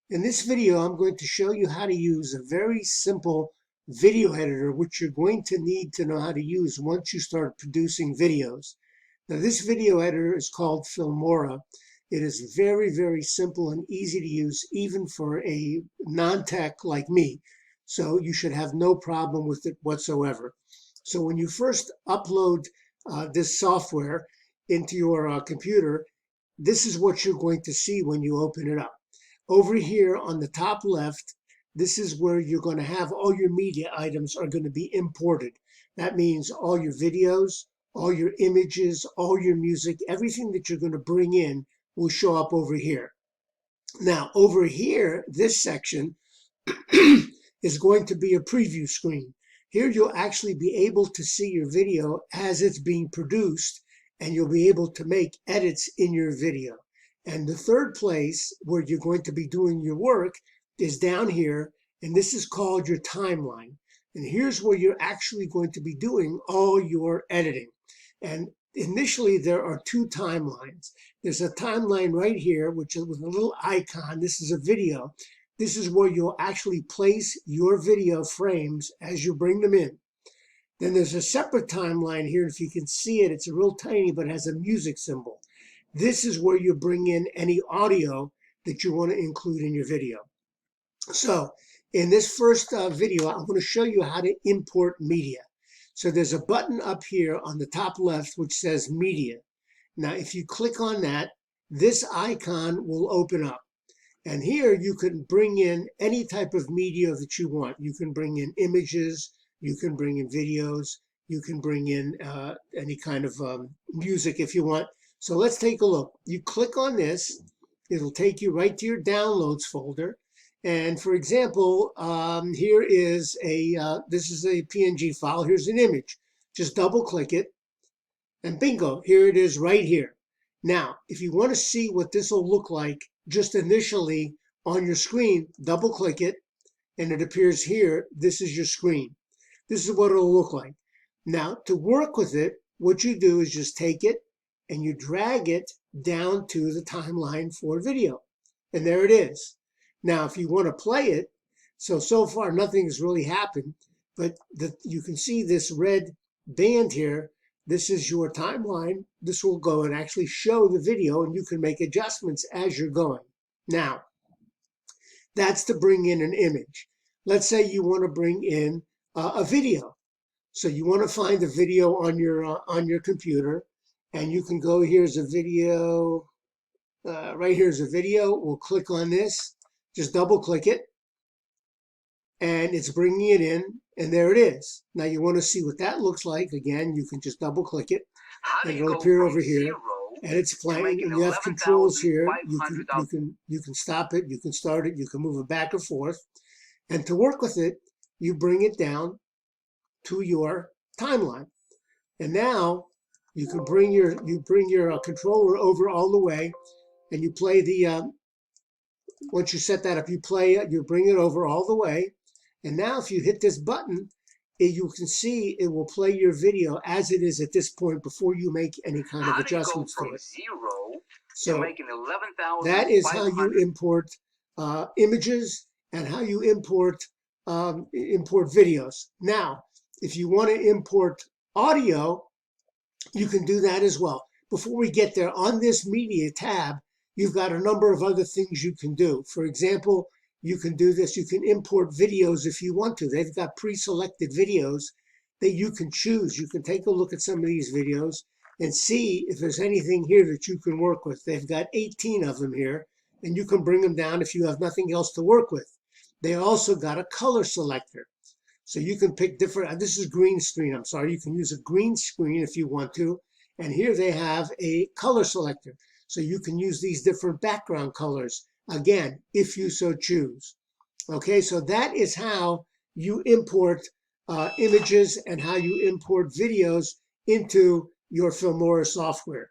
In this video, I'm going to show you how to use a very simple video editor, which you're going to need to know how to use once you start producing videos. Now, this video editor is called Filmora. It is very, very simple and easy to use, even for a non-tech like me. So you should have no problem with it whatsoever. So when you first upload this software into your computer, this is what you're going to see when you open it up. Over here on the top left, this is where you're going to have all your media items are going to be imported. That means all your videos, all your images, all your music, everything that you're going to bring in will show up over here. Now, over here, this section is going to be a preview screen. Here you'll actually be able to see your video as it's being produced, and you'll be able to make edits in your video. And the third place where you're going to be doing your work is down here, and this is called your timeline. And here's where you're actually going to be doing all your editing. And initially, there are two timelines. There's a timeline right here, which is with a little icon. This is a video. This is where you'll actually place your video frames as you bring them in. Then there's a separate timeline here. If you can see it, it's a real tiny, but it has a music symbol. This is where you bring in any audio that you want to include in your video. So in this first video, I'm going to show you how to import media. So there's a button up here on the top left which says media. Now, if you click on that, this icon will open up. And here you can bring in any type of media that you want. You can bring in images, you can bring in videos, you can bring in any kind of music if you want. So let's take a look. You click on this, it'll take you right to your downloads folder. And for example, here is this is a PNG file. Here's an image. Just double click it and bingo, here it is right here. Now, if you want to see what this will look like just initially on your screen, double click it and it appears here. This is your screen. This is what it'll look like. Now, to work with it, what you do is just take it and you drag it down to the timeline for video. And there it is. Now, if you want to play it, so far nothing has really happened, but you can see this red band here. This is your timeline. This will go and actually show the video, and you can make adjustments as you're going. Now, that's to bring in an image. Let's say you want to bring in a video. So you want to find a video on your computer, and you can go, here's a video, right here's a video. We'll click on this, just double click it, and it's bringing it in, and there it is. Now you want to see what that looks like. Again, you can just double click it, and it'll appear over here, and it's playing, and you have controls here. You can stop it, you can start it, you can move it back and forth. And to work with it, you bring it down to your timeline. And now you can bring your controller over all the way, and you play the once you set that up, you play it, you bring it over all the way. And now if you hit this button, you can see it will play your video as it is at this point before you make any kind of adjustments to it. So that is how you import images and how you import videos. Now, if you want to import audio, you can do that as well. Before we get there, on this media tab, you've got a number of other things you can do. For example, you can do this. You can import videos if you want to. They've got pre-selected videos that you can choose. You can take a look at some of these videos and see if there's anything here that you can work with. They've got 18 of them here, and you can bring them down if you have nothing else to work with. They also got a color selector. So you can pick different, this is green screen, I'm sorry. You can use a green screen if you want to. And here they have a color selector. So you can use these different background colors, again, if you so choose. Okay, so that is how you import images and how you import videos into your Filmora software.